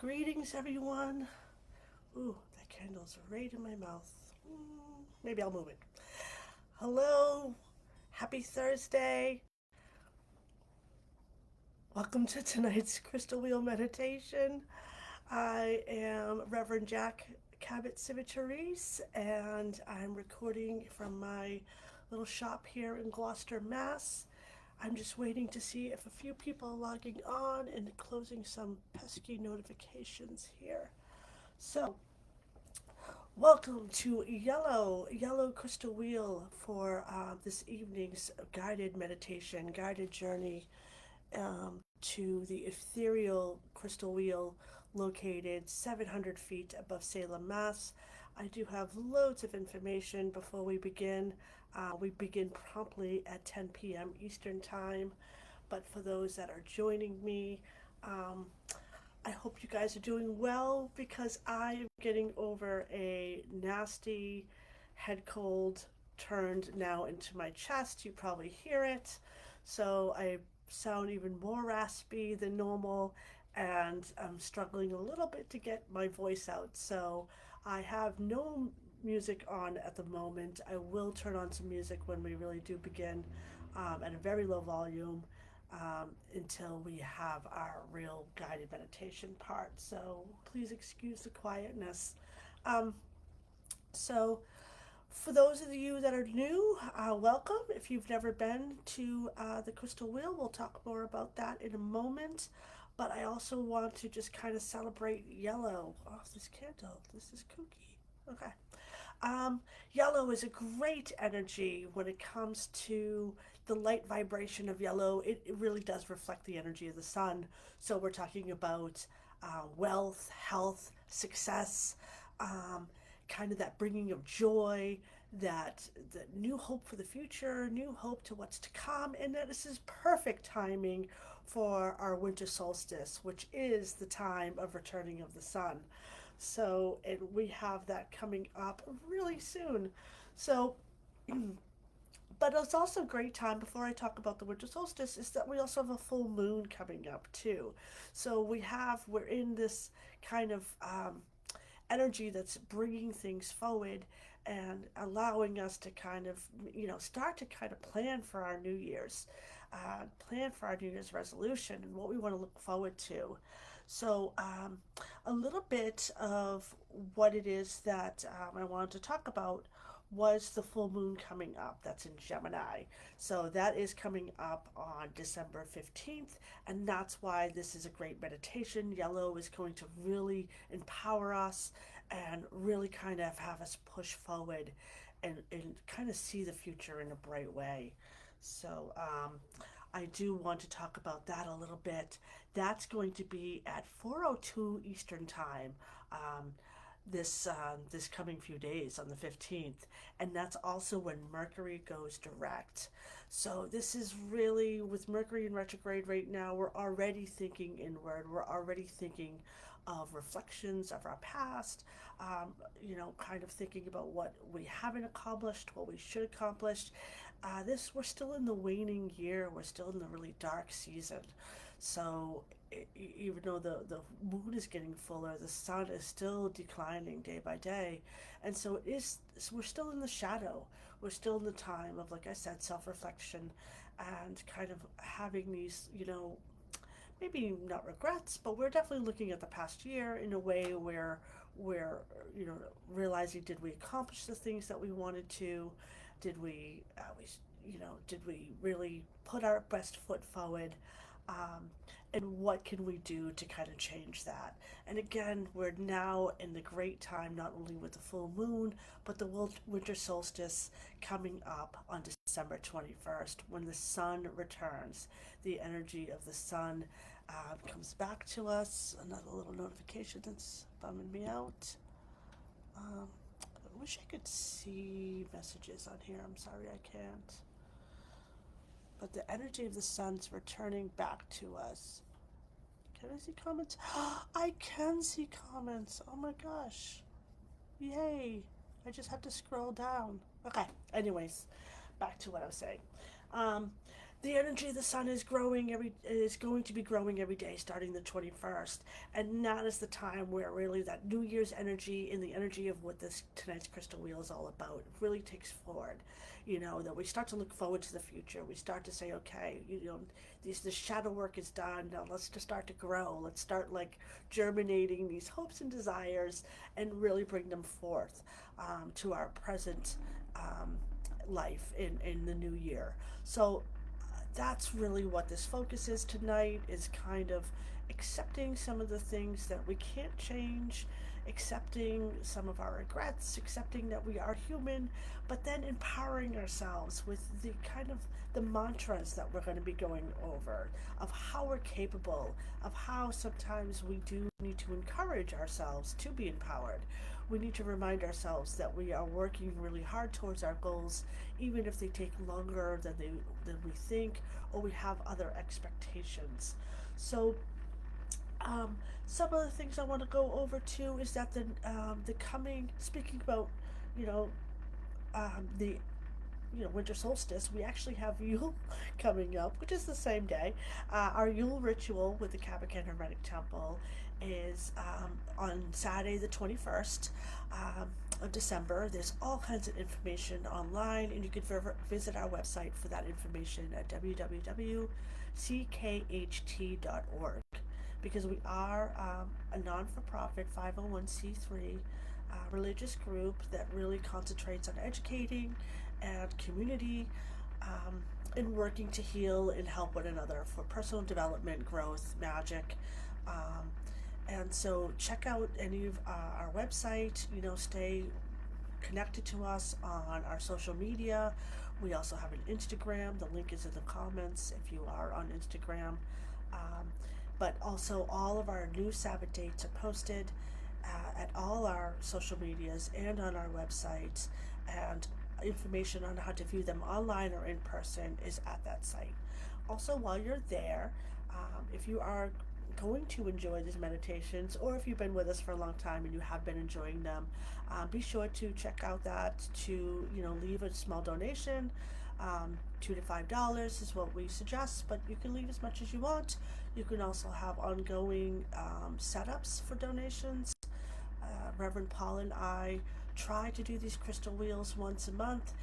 Greetings, everyone. Ooh, that candle's right in my mouth. Maybe I'll move it. Hello, happy Thursday. Welcome to tonight's crystal wheel meditation. I am Reverend Jacq Cabot Civitarese, and I'm recording from my little shop here in Gloucester, Mass. I'm just waiting to see if a few people are logging on and closing some pesky notifications here. So, welcome to Yellow Crystal Wheel for this evening's guided meditation, guided journey to the ethereal crystal wheel located 700 feet above Salem, Mass. I do have loads of information before we begin. We begin promptly at 10 p.m. Eastern Time, but for those that are joining me, um, I hope you guys are doing well because I am getting over a nasty head cold turned now into my chest. You probably hear it. So I sound even more raspy than normal, and I'm struggling a little bit to get my voice out. So I have no music on at the moment. I will turn on some music when we really do begin at a very low volume until we have our real guided meditation part. So please excuse the quietness. Um, so, for those of you that are new, welcome. If you've never been to the Crystal Wheel, we'll talk more about that in a moment. But I also want to just kind of celebrate yellow. Oh, this candle. This is kooky. Okay. Yellow is a great energy when it comes to the light vibration of yellow. It really does reflect the energy of the sun. So we're talking about wealth, health, success, um, kind of that bringing of joy, that new hope for the future, new hope to what's to come, and that this is perfect timing for our winter solstice, which is the time of returning of the sun. So, and we have that coming up really soon. So, but it's also a great time before I talk about the winter solstice is that we also have a full moon coming up too. So we're in this kind of energy that's bringing things forward and allowing us to kind of start to kind of plan for our New Year's resolution and what we want to look forward to. So, a little bit of what it is that I wanted to talk about was the full moon coming up. That's in Gemini. So, that is coming up on December 15th, and that's why this is a great meditation. Yellow is going to really empower us and really kind of have us push forward and kind of see the future in a bright way. So, I do want to talk about that a little bit. That's going to be at 4:02 Eastern Time. Um, this coming few days on the 15th, and that's also when Mercury goes direct. So this is really, with Mercury in retrograde right now, we're already thinking inward. We're already thinking of reflections of our past, kind of thinking about what we haven't accomplished, what we should accomplish. This We're still in the waning year. We're still in the really dark season. So even though the moon is getting fuller, the sun is still declining day by day, and so we're still in the shadow. We're still in the time of, like I said, self-reflection, and kind of having these, maybe not regrets, but we're definitely looking at the past year in a way where we're, realizing, did we accomplish the things that we wanted to? Did did we really put our best foot forward? Um, and what can we do to kind of change that? And again, we're now in the great time, not only with the full moon, but the winter solstice coming up on December 21st when the sun returns. The energy of the sun comes back to us. Another little notification that's bumming me out. I wish I could see messages on here. I'm sorry I can't. But the energy of the sun's returning back to us. Can I see comments? I can see comments. Oh my gosh. Yay. I just have to scroll down. Okay. Anyways, back to what I was saying. Um, the energy of the sun is going to be growing every day starting the 21st, and that is the time where really that New Year's energy and the energy of what this tonight's crystal wheel is all about really takes forward. That we start to look forward to the future. We start to say, okay, this shadow work is done. Now let's just start to grow. Let's start like germinating these hopes and desires and really bring them forth to our present um, life in the new year. So that's really what this focus is tonight, is kind of accepting some of the things that we can't change, accepting some of our regrets, accepting that we are human, but then empowering ourselves with the kind of the mantras that we're going to be going over, of how we're capable, of how sometimes we do need to encourage ourselves to be empowered. We need to remind ourselves that we are working really hard towards our goals, even if they take longer than we think, or we have other expectations. So, um, some of the things I want to go over too is that the coming, speaking about, you know, the winter solstice, we actually have Yule coming up, which is the same day. Our Yule ritual with the Cabot Hermetic Temple is on Saturday the 21st of December. There's all kinds of information online, and you can visit our website for that information at www.CKHT.org, because we are a non-for-profit 501c3 religious group that really concentrates on educating and community, and working to heal and help one another for personal development, growth, magic. Um, and so check out any of our website, stay connected to us on our social media. We also have an Instagram. The link is in the comments if you are on Instagram. Um, but also, all of our new Sabbath dates are posted at all our social medias and on our websites. And information on how to view them online or in person is at that site. Also, while you're there, if you are going to enjoy these meditations, or if you've been with us for a long time and you have been enjoying them, be sure to check out that, to leave a small donation. $2 to $5 is what we suggest, but you can leave as much as you want. You can also have ongoing setups for donations. Reverend Paul and I try to do these crystal wheels once a month,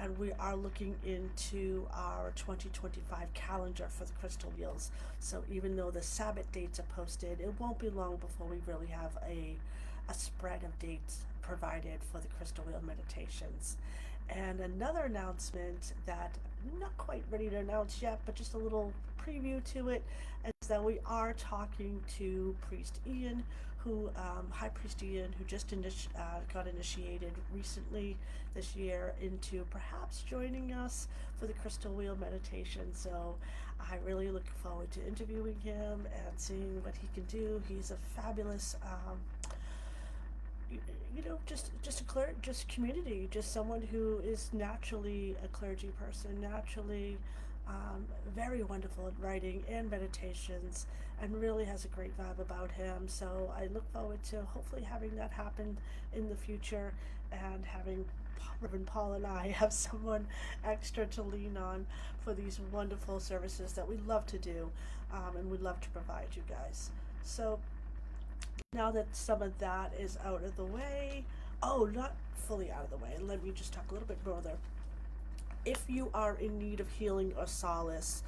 and we are looking into our 2025 calendar for the crystal wheels. So even though the Sabbath dates are posted, it won't be long before we really have a spread of dates provided for the crystal wheel meditations. And another announcement that I'm not quite ready to announce yet, but just a little preview to it, is that we are talking to Priest Ian, High Priest Ian, who just got initiated recently this year into perhaps joining us for the Crystal Wheel meditation. So I really look forward to interviewing him and seeing what he can do. He's a fabulous just just community, just someone who is naturally a clergy person, naturally very wonderful at writing and meditations, and really has a great vibe about him. So I look forward to hopefully having that happen in the future, and having Reverend Paul and I have someone extra to lean on for these wonderful services that we love to do, and we love to provide you guys. So now that some of that is out of the way, oh, not fully out of the way, let me just talk a little bit further. If you are in need of healing or solace,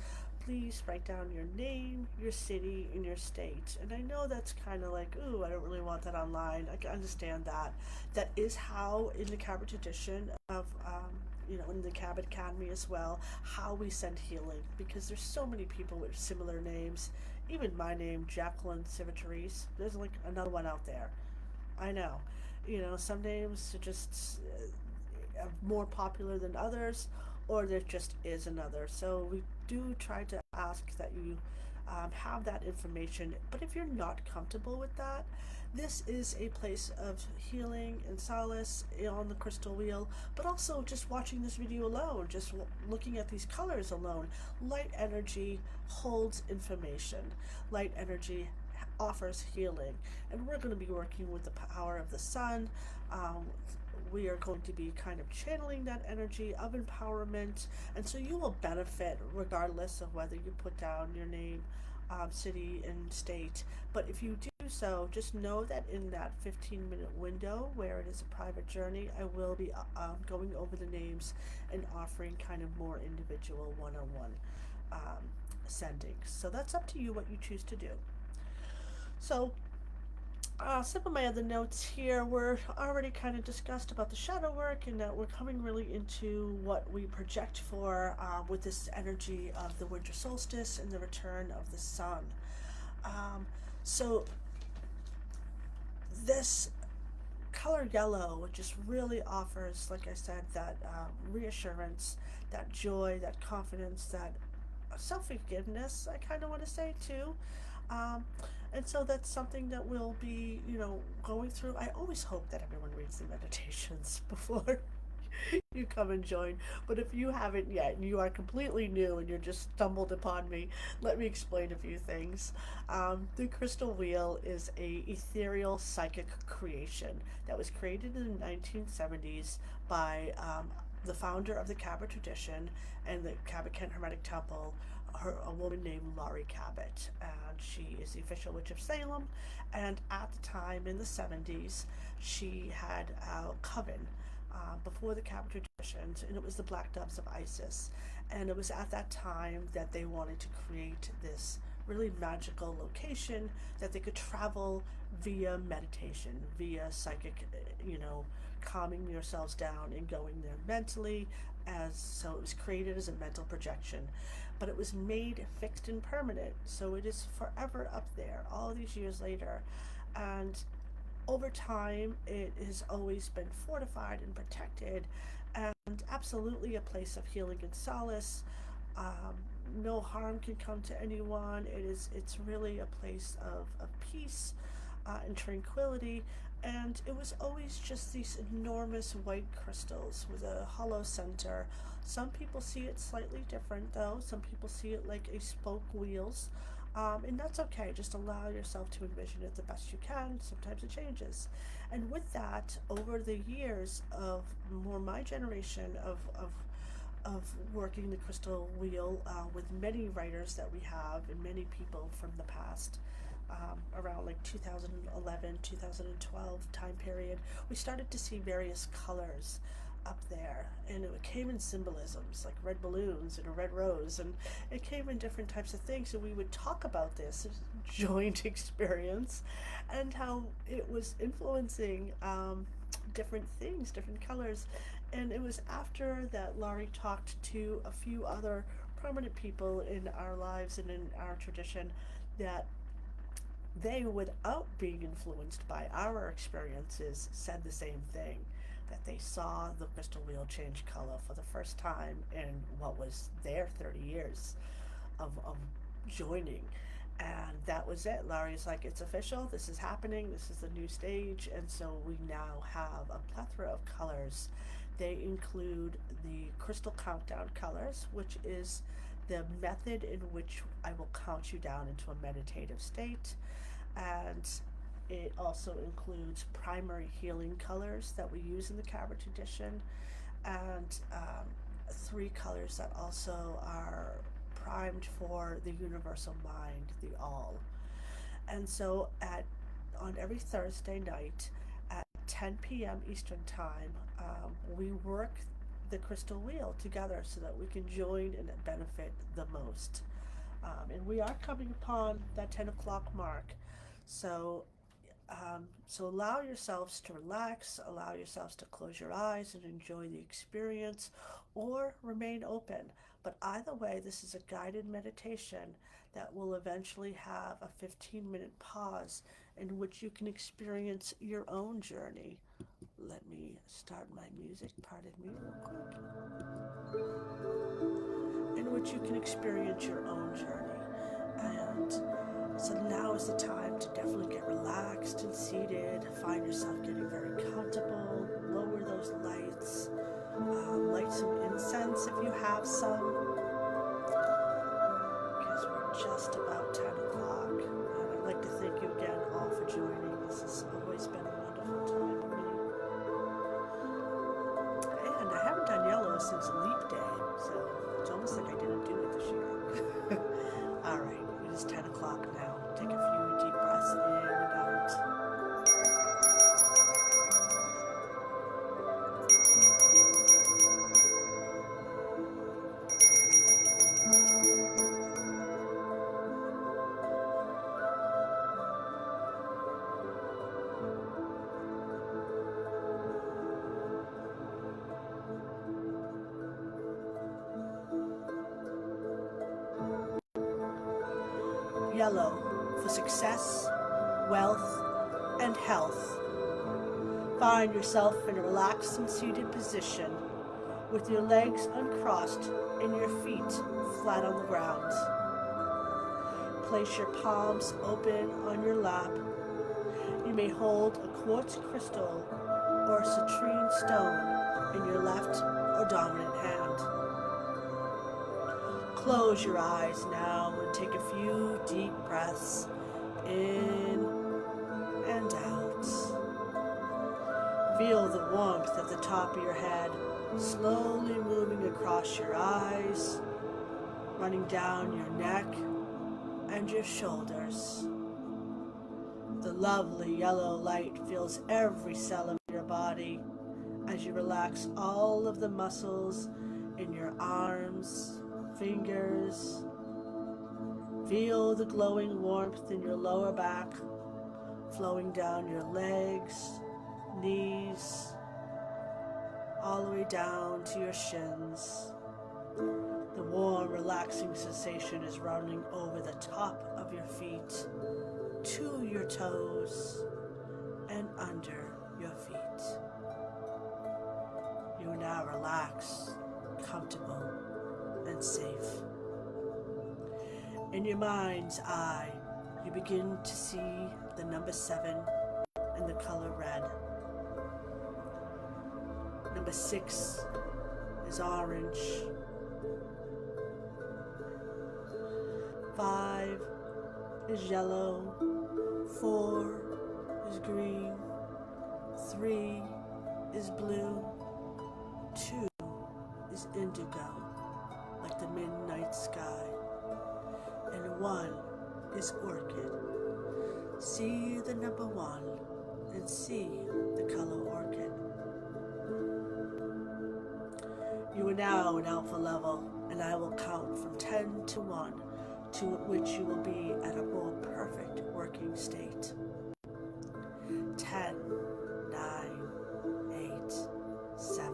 please write down your name, your city, and your state. And I know that's kind of like, ooh, I don't really want that online. I can understand that. That is how, in the Cabot tradition of, in the Cabot Academy as well, how we send healing. Because there's so many people with similar names. Even my name, Jacqueline Civitarese. There's like another one out there. I know. Some names are just more popular than others, or there just is another. So we do try to ask that you have that information. But if you're not comfortable with that, this is a place of healing and solace on the crystal wheel, but also just watching this video alone, just looking at these colors alone. Light energy holds information. Light energy offers healing, and we're going to be working with the power of the sun, um, we are going to be kind of channeling that energy of empowerment, and so you will benefit regardless of whether you put down your name, city, and state. But if you do so, just know that in that 15-minute window where it is a private journey, I will be going over the names and offering kind of more individual one-on-one um, sendings. So that's up to you what you choose to do. So some of my other notes here were already kind of discussed about the shadow work, and that we're coming really into what we project for with this energy of the winter solstice and the return of the sun. Um, so this color yellow just really offers, like I said, that reassurance, that joy, that confidence, that self forgiveness, I kind of want to say too. Um, and so that's something that we'll be, going through. I always hope that everyone reads the meditations before you come and join. But if you haven't yet and you are completely new and you're just stumbled upon me, let me explain a few things. The crystal wheel is a ethereal psychic creation that was created in the 1970s by the founder of the Cabot tradition and the Cabot Hermetic Temple, a woman named Laurie Cabot, and she is the official witch of Salem. And at the time in the 70s, she had a coven before the Cabot traditions, and it was the Black Doves of Isis. And it was at that time that they wanted to create this really magical location that they could travel via meditation, via psychic, calming yourselves down and going there mentally. As so, it was created as a mental projection, but it was made fixed and permanent, so it is forever up there all these years later. And over time, it has always been fortified and protected, and absolutely a place of healing and solace. Um, no harm can come to anyone. It's really a place of peace and tranquility. And it was always just these enormous white crystals with a hollow center. Some people see it slightly different, though. Some people see it like a spoke wheels. And that's okay. Just allow yourself to envision it the best you can. Sometimes it changes. And with that, over the years of more my generation of working the crystal wheel with many writers that we have and many people from the past, around like 2011, 2012 time period, we started to see various colors up there, and it came in symbolisms like red balloons and a red rose, and it came in different types of things, and we would talk about this joint experience and how it was influencing different things, different colors. And it was after that Laurie talked to a few other prominent people in our lives and in our tradition that they, without being influenced by our experiences, said the same thing, that they saw the crystal wheel change color for the first time in what was their 30 years of joining. And that was it. Laurie's like, it's official, this is happening, this is the new stage. And so we now have a plethora of colors. They include the crystal countdown colors, which is the method in which I will count you down into a meditative state. And it also includes primary healing colors that we use in the Cabot tradition, and three colors that also are primed for the universal mind, the all. And so on every Thursday night at 10 p.m. Eastern Time, we work the crystal wheel together so that we can join and benefit the most. And we are coming upon that 10 o'clock mark. So so allow yourselves to relax, allow yourselves to close your eyes and enjoy the experience, or remain open. But either way, this is a guided meditation that will eventually have a 15-minute pause in which you can experience your own journey. Let me start my music, pardon me real quick. In which you can experience your own journey. And so now is the time to definitely get relaxed and seated. Find yourself getting very comfortable. Lower those lights. Light some incense if you have some, because we're just about 10 o'clock. And I'd like to thank you again all for joining. This has always been a wonderful time for me. since Leap Day, so it's almost like I didn't do it this year. Alright, it is 10 o'clock now. Take a few deep breaths in and out. Yellow for success, wealth, and health. Find yourself in a relaxed and seated position with your legs uncrossed and your feet flat on the ground. Place your palms open on your lap. You may hold a quartz crystal or a citrine stone in your left or dominant hand. Close your eyes now and take a few deep breaths in and out. Feel the warmth at the top of your head, slowly moving across your eyes, running down your neck and your shoulders. The lovely yellow light fills every cell of your body as you relax all of the muscles in your arms, fingers. Feel the glowing warmth in your lower back, flowing down your legs, knees, all the way down to your shins. The warm, relaxing sensation is running over the top of your feet, to your toes, and under your feet. You are now relaxed, comfortable, and safe. In your mind's eye, you begin to see the number 7 and the color red. Number 6 is orange. 5 is yellow. 4 is green. 3 is blue. 2 is indigo, like the midnight sky. And 1 is orchid. See the number 1 and see the color orchid. You are now in alpha level, and I will count from 10 to 1, to which you will be at a more perfect working state. 10, 9, 8, 7,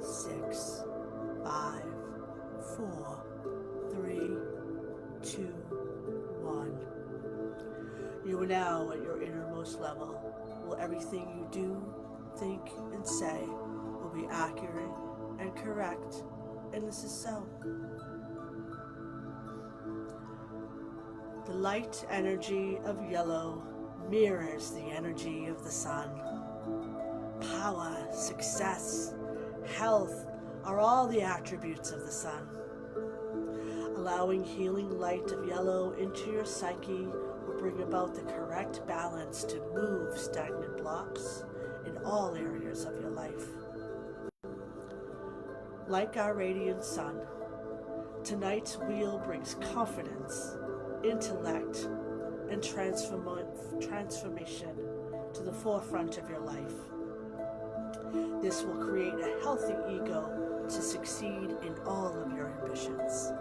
6, 5, 4, 3, 2, 1. You are now at your innermost level. Will everything you do, think, and say will be accurate and correct, and this is so. The light energy of yellow mirrors the energy of the sun. Power, success, health are all the attributes of the sun. Allowing healing light of yellow into your psyche will bring about the correct balance to move stagnant blocks in all areas of your life. Like our radiant sun, tonight's wheel brings confidence, intellect, and transformation to the forefront of your life. This will create a healthy ego to succeed in all of your ambitions.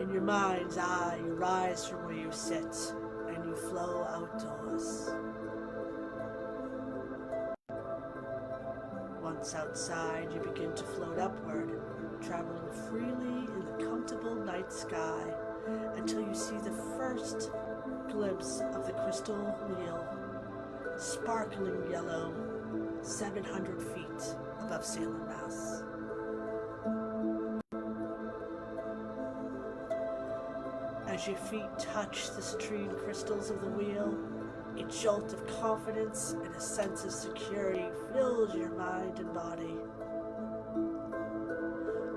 In your mind's eye, you rise from where you sit and you flow outdoors. Once outside, you begin to float upward, traveling freely in the comfortable night sky until you see the first glimpse of the crystal wheel, sparkling yellow, 700 feet above Salem, Mass. As your feet touch the citrine crystals of the wheel, a jolt of confidence and a sense of security fills your mind and body.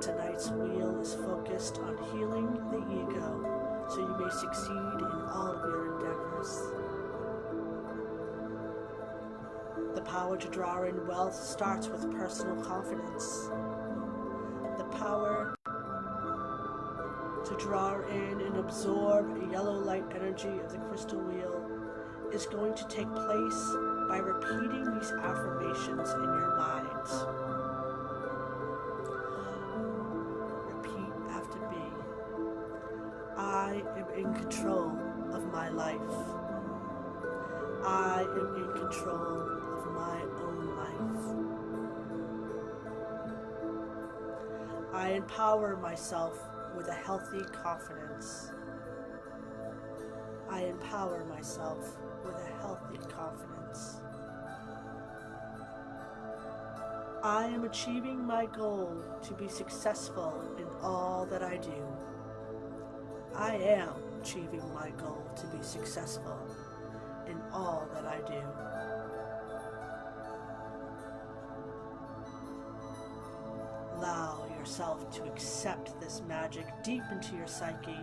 Tonight's wheel is focused on healing the ego so you may succeed in all of your endeavors. The power to draw in wealth starts with personal confidence. The power to draw in and absorb a yellow light energy of the crystal wheel is going to take place by repeating these affirmations in your mind. Repeat after me. I am in control of my life. I am in control of my own life. I empower myself with a healthy confidence. I empower myself with a healthy confidence. I am achieving my goal to be successful in all that I do. I am achieving my goal to be successful in all that I do. Allow yourself to accept this magic deep into your psyche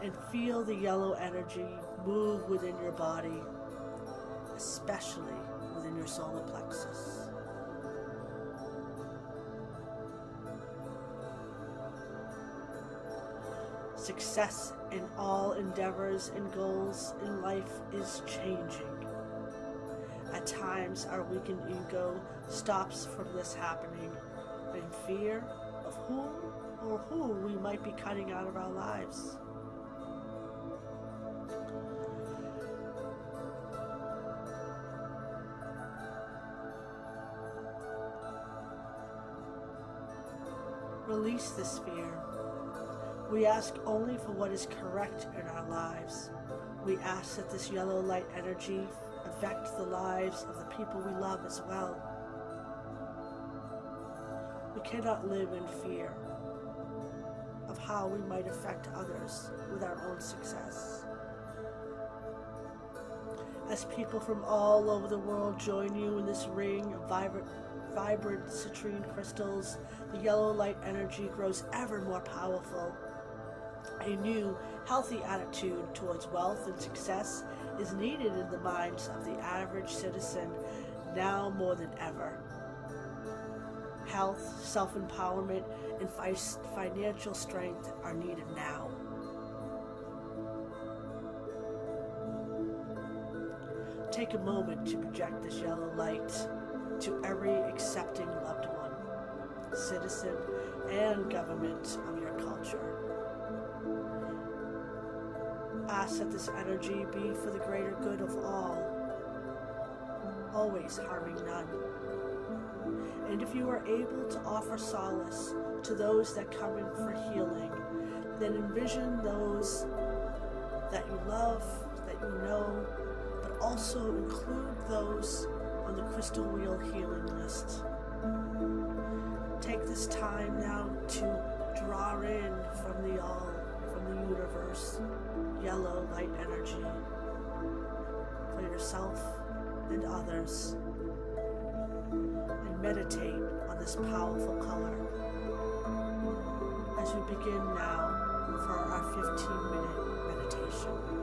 and feel the yellow energy move within your body, especially within your solar plexus. Success in all endeavors and goals in life is changing. At times, our weakened ego stops from this happening in fear of whom or who we might be cutting out of our lives. Release this fear. We ask only for what is correct in our lives. We ask that this yellow light energy affect the lives of the people we love as well. We cannot live in fear of how we might affect others with our own success. As people from all over the world join you in this ring of vibrant citrine crystals, the yellow light energy grows ever more powerful. A new, healthy attitude towards wealth and success is needed in the minds of the average citizen now more than ever. Health, self-empowerment, and financial strength are needed now. Take a moment to project this yellow light to every accepting loved one, citizen, and government of your culture. Ask that this energy be for the greater good of all, always harming none. And if you are able to offer solace to those that come in for healing, then envision those that you love, that you know, but also include those on the crystal wheel healing list. Take this time now to draw in from the all, from the universe, yellow light energy for yourself and others, and meditate on this powerful color as we begin now for our 15-minute meditation.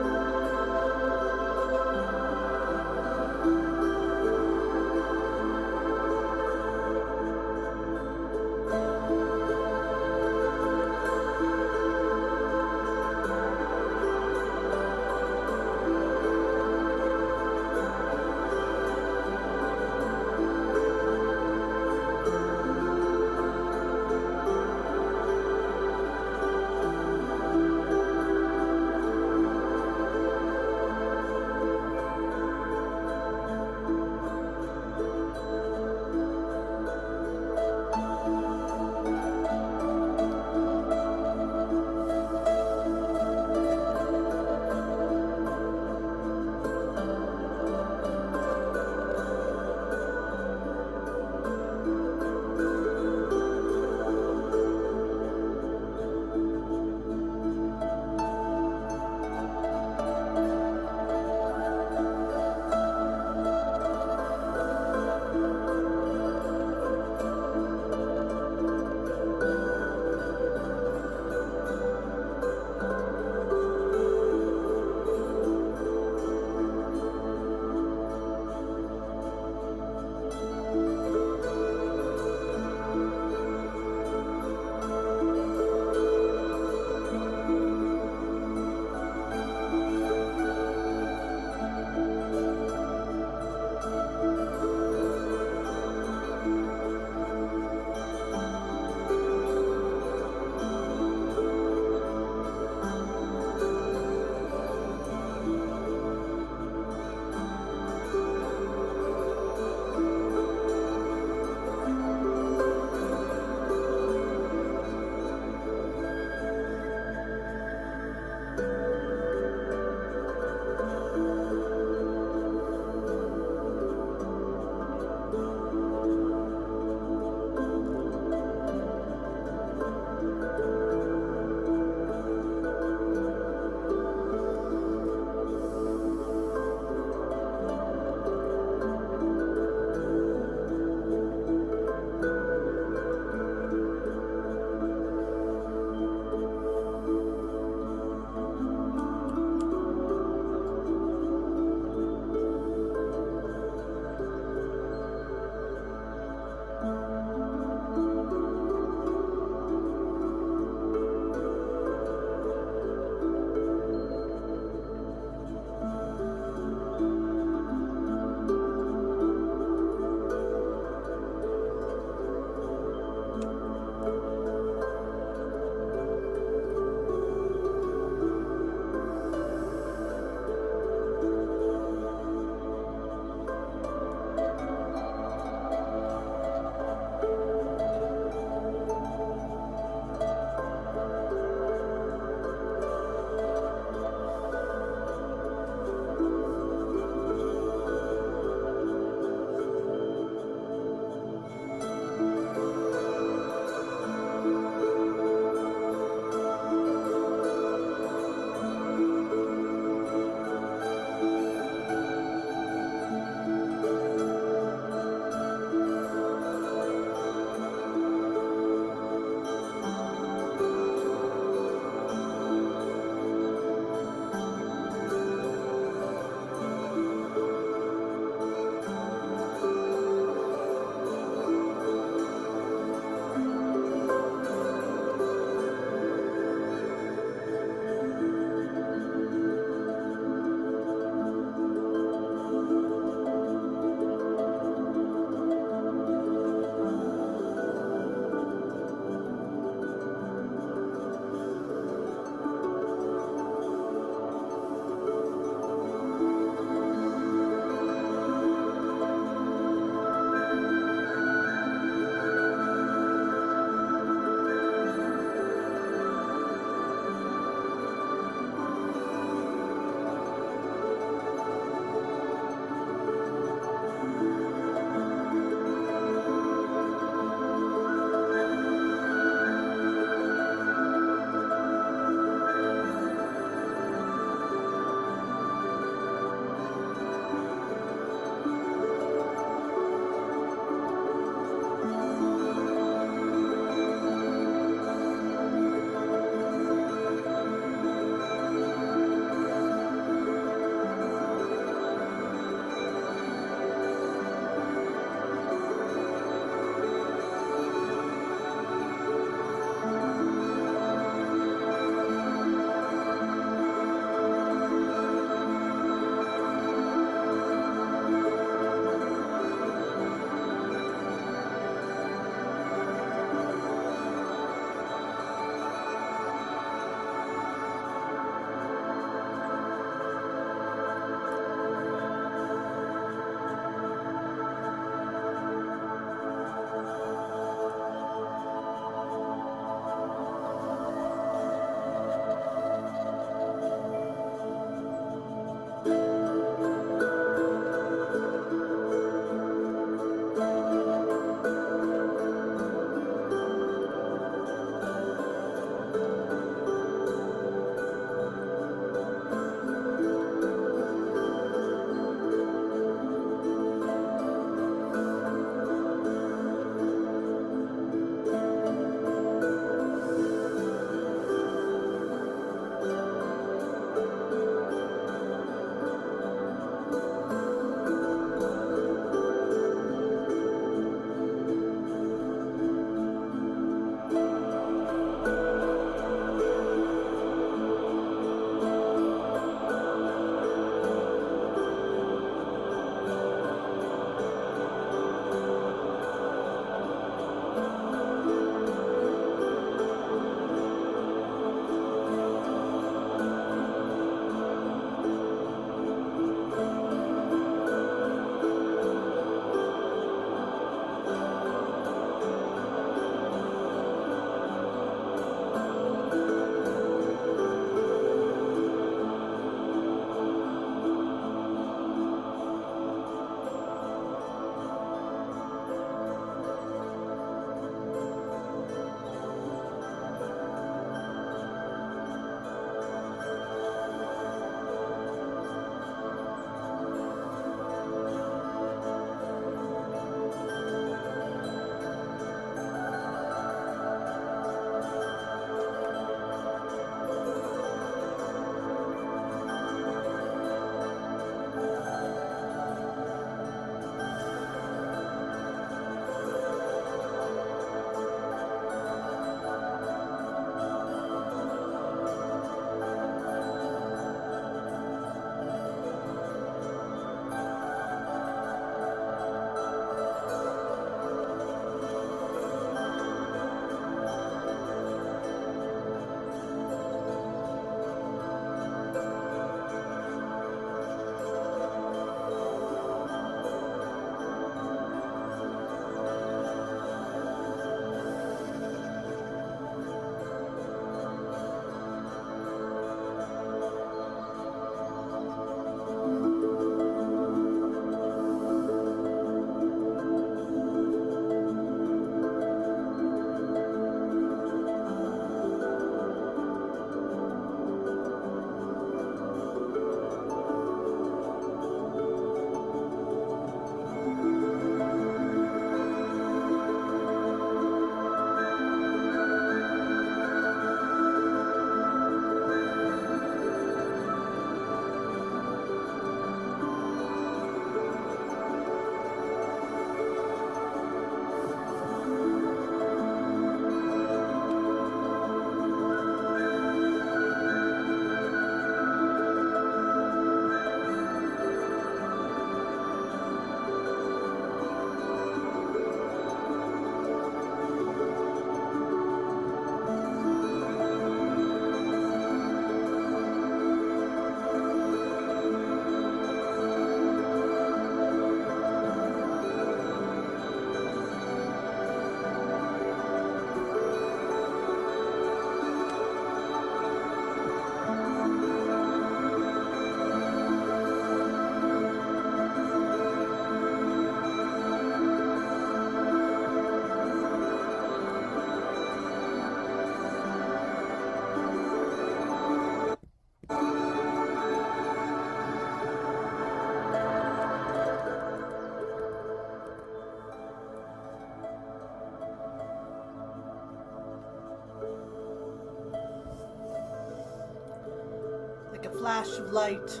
flash of light,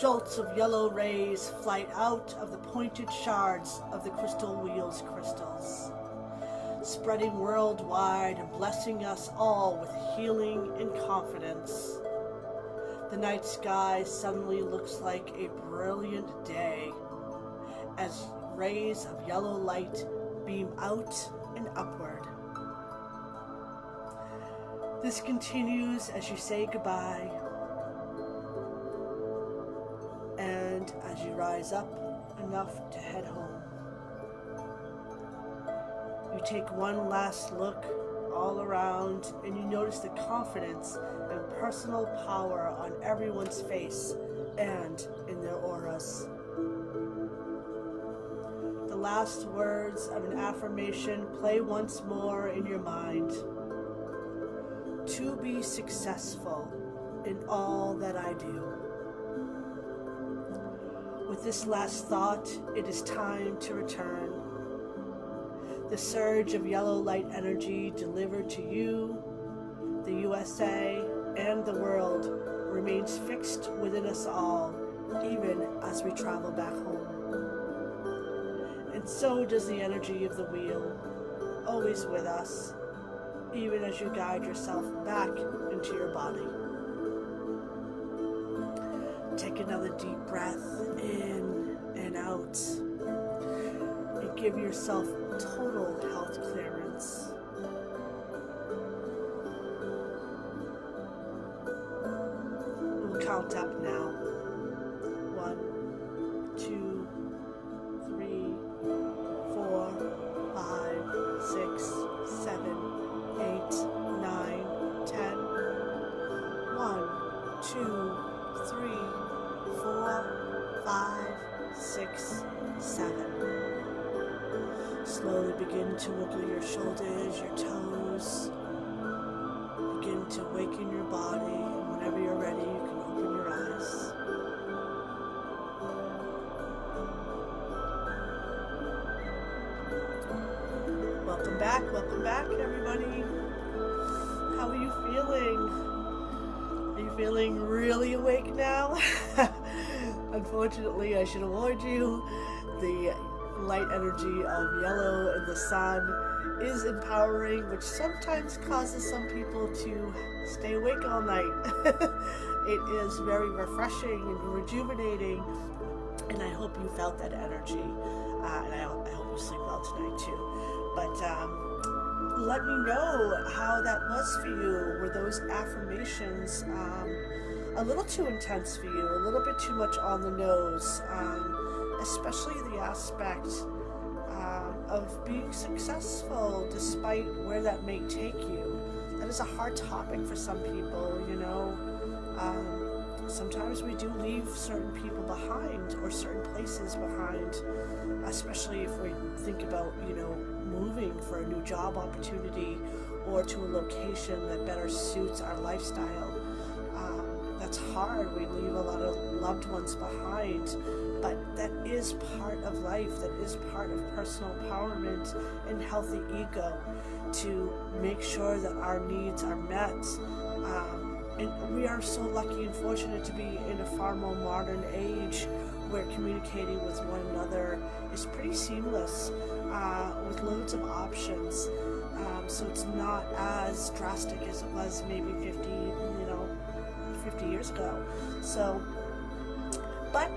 jolts of yellow rays fly out of the pointed shards of the crystal wheel's crystals, spreading worldwide and blessing us all with healing and confidence. The night sky suddenly looks like a brilliant day as rays of yellow light beam out and upward. This continues as you say goodbye and as you rise up enough to head home. You take one last look all around and you notice the confidence and personal power on everyone's face and in their auras. The last words of an affirmation play once more in your mind. To be successful in all that I do. With this last thought, it is time to return. The surge of yellow light energy delivered to you, the USA, and the world remains fixed within us all, even as we travel back home. And so does the energy of the wheel, always with us, even as you guide yourself back into your body. Take another deep breath in and out, and give yourself total health clearance. We'll count up now. 1, 2, 3, 4, 5, 6, 7, 8, 9, 10. 1, 2, 3, 4, 5, 6, 7. Slowly begin to wiggle your shoulders, your toes. Begin to waken your body, and whenever you're ready, you can open your eyes. Welcome back, everybody. How are you feeling? Are you feeling really awake now? Unfortunately, I should have warned you, the light energy of yellow in the sun is empowering, which sometimes causes some people to stay awake all night. It is very refreshing and rejuvenating, and I hope you felt that energy, and I hope you sleep well tonight too. But let me know how that was for you. Were those affirmations a little too intense for you, a little bit too much on the nose, especially the aspect of being successful despite where that may take you? That is a hard topic for some people, you know. Sometimes we do leave certain people behind or certain places behind, especially if we think about, you know, moving for a new job opportunity or to a location that better suits our lifestyle. That's hard. We leave a lot of loved ones behind, but that is part of life. That is part of personal empowerment and healthy ego to make sure that our needs are met. And we are so lucky and fortunate to be in a far more modern age where communicating with one another is pretty seamless, with loads of options. So it's not as drastic as it was maybe 50 years ago. So, but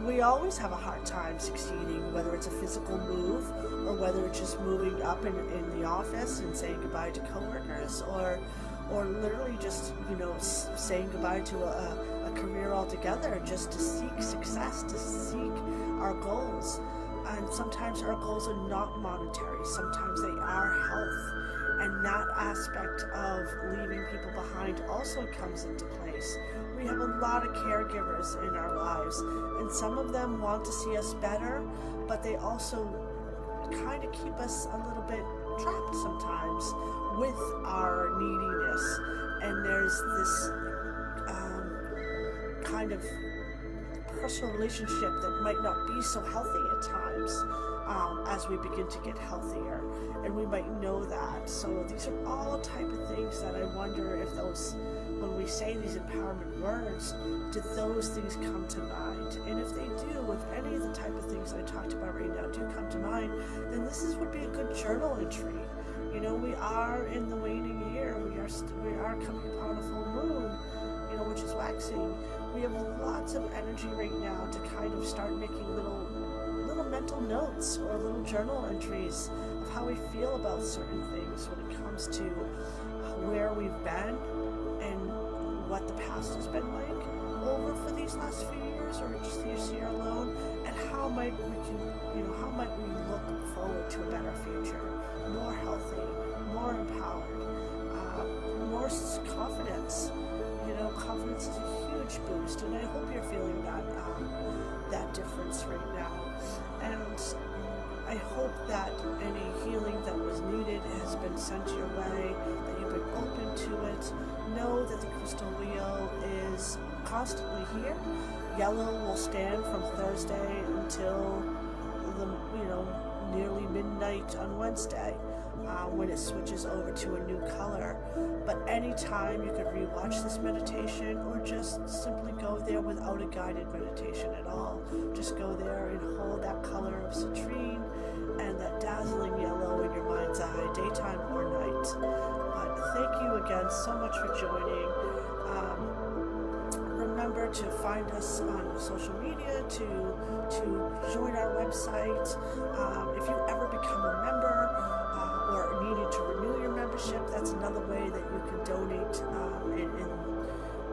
we always have a hard time succeeding, whether it's a physical move or whether it's just moving up in the office and saying goodbye to coworkers, or literally just, you know, saying goodbye to a career altogether, just to seek success, to seek our goals. And sometimes our goals are not monetary, sometimes they are health. And that aspect of leaving people behind also comes into place. We have a lot of caregivers in our lives, and some of them want to see us better, but they also kind of keep us a little bit trapped sometimes with our neediness. And there's this kind of personal relationship that might not be so healthy at times as we begin to get healthier, and we might know that. So these are all type of things that I wonder if those when we say these empowerment words, do those things come to mind? And if they do, if any of the type of things I talked about right now do come to mind, then would be a good journal entry. You know, we are in the waning year. We are coming upon a full moon, you know, which is waxing. We have lots of energy right now to kind of start making little mental notes or little journal entries of how we feel about certain things when it comes to where we've been and what the past has been like over for these last few years or just this year alone, and how might we look forward to a better future, more healthy, more empowered, more confidence. You know, confidence is a huge boost, and I hope you're feeling that difference right now. And I hope that any healing that was needed has been sent your way, that you've been open to it. Know that the crystal wheel is constantly here. Yellow will stand from Thursday until nearly midnight on Wednesday, when it switches over to a new color. But anytime you could rewatch this meditation, or just simply go there without a guided meditation at all. Just go there and hold that color of citrine and that dazzling yellow in your mind's eye, daytime or night. But thank you again so much for joining. Remember to find us on social media, to join our website. If you ever become a member or needed to renew your membership, that's another way that you can donate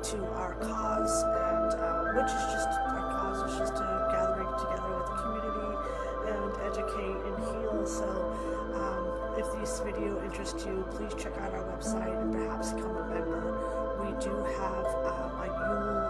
to our cause, and which is just our cause is just a gathering together with the community and educate and heal. So if this video interests you, please check out our website and perhaps become a member. We do have a Yule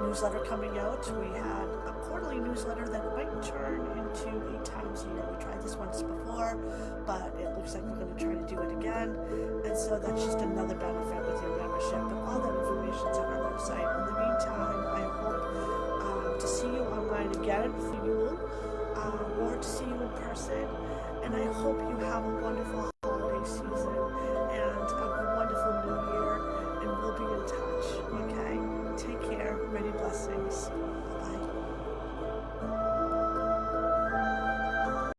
newsletter coming out. We had a quarterly newsletter that might turn into 8 times a year. We tried this once before, but it looks like we're going to try to do it again. And so that's just another benefit with your membership. But all that information's on our website. In the meantime, I hope to see you online again for Yule, or to see you in person. And I hope you have a wonderful holiday season and a wonderful new year. And we'll be in touch, okay? Take care. Many blessings.